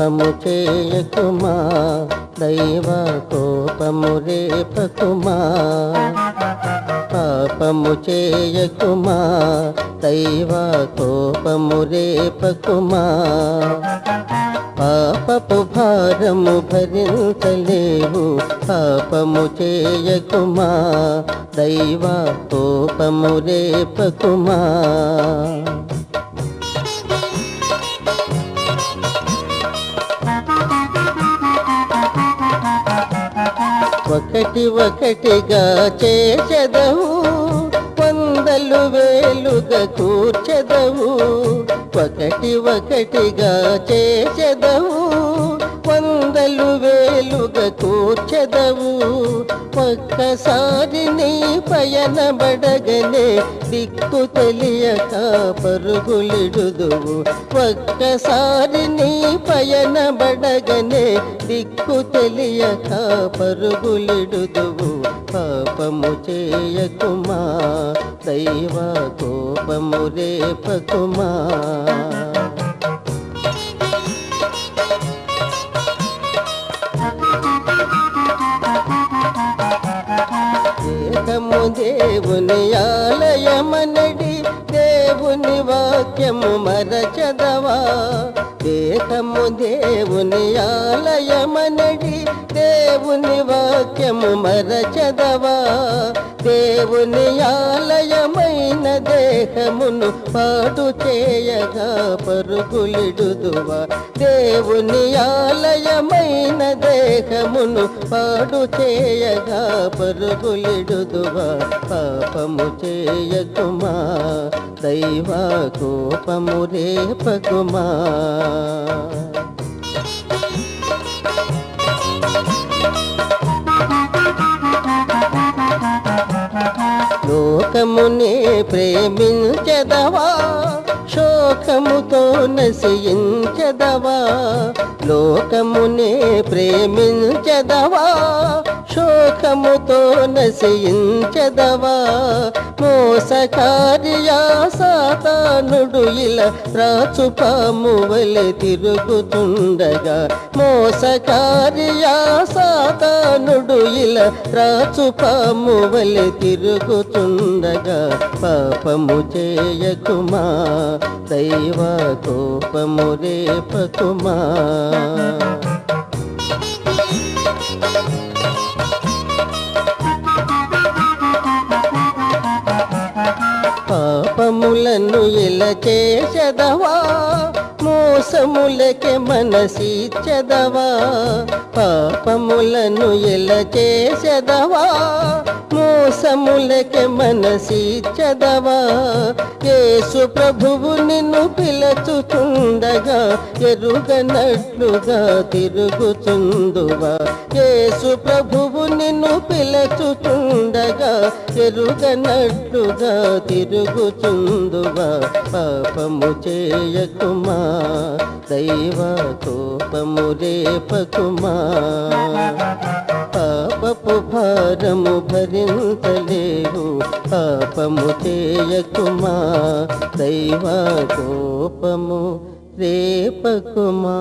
పాపము చేయకుమా, దైవ కోపము రేపకుమా. పాపము చేయకుమా, దైవ కోపము రేపకుమా. పాపపు భారము భరించలేవు, పాపము చేయకుమా, దైవ కోపము రేపకుమా. ఒకటి ఒకటిగా చేచెదవు, వందలు వేలుగా కూర్చెదవు. ఒకటి ఒకటిగా చేచెదవు, వందలు వేలుగా కూర్చెదవు. ఒక్కసారి నీ పయనబడగనే దిక్కు తెలియక పరుగులిడుదువు. ఒక్కసారి నీ పయనబడగనే దిక్కు తెలియక పరుగులిడుదువు. పాపము చేయకుమా, దైవ కోపము రేపకుమా. దేహము దేవుని ఆలయమనడి, దేవుని వాక్యము మరచదవా. దేహము దేవుని ఆలయమనడి, దేవుని వాక్యము మరచదవా. దేవుని ఆలయమైన దేహమును పాడు చేయగా పరుగులిడుదువా. దేవుని ఆలయమైన దేహమును పాడు చేయగా పరుగులిడుదువా. పాపము చేయకుమా, దైవ కోపము రేపకుమా. లోకమునే ప్రేమించెదవా, శోకముతో నశించెదవా. లోకమునే ప్రేమించెదవా, శోకముతో నశించెదవా. మోసకారియా సాతానుడు ఇలా త్రాచుపాము వలె తిరుగుతుండగా. మోసకారియా సాతానుడు ఇలా త్రాచుపాము వలె తిరుగుతుండగా. పాపము చేయకుమా, దైవ కోపము రేపకుమా. పాపములను ఇలా చేసెదవా, మోసములకే మనసిచ్చెదవా. పాపములను ఇలా చేసెదవా, మోసములకే మనసిచ్చెదవా. యేసు ప్రభువు నిన్ను పిలుచుచుండగా ఎరుగనట్లుగా తిరుగుచుందువా. యేసు ప్రభువు నిన్ను పిలుచుచుండగా ఎరుగనట్లుగా తిరుగుచుందువా. పాపము చేయకుమా, దైవ కోపము రేపకుమా. పాపపు భారము భరించలేవు, పాపము చేయకుమా, దైవ కోపము రేపకుమా.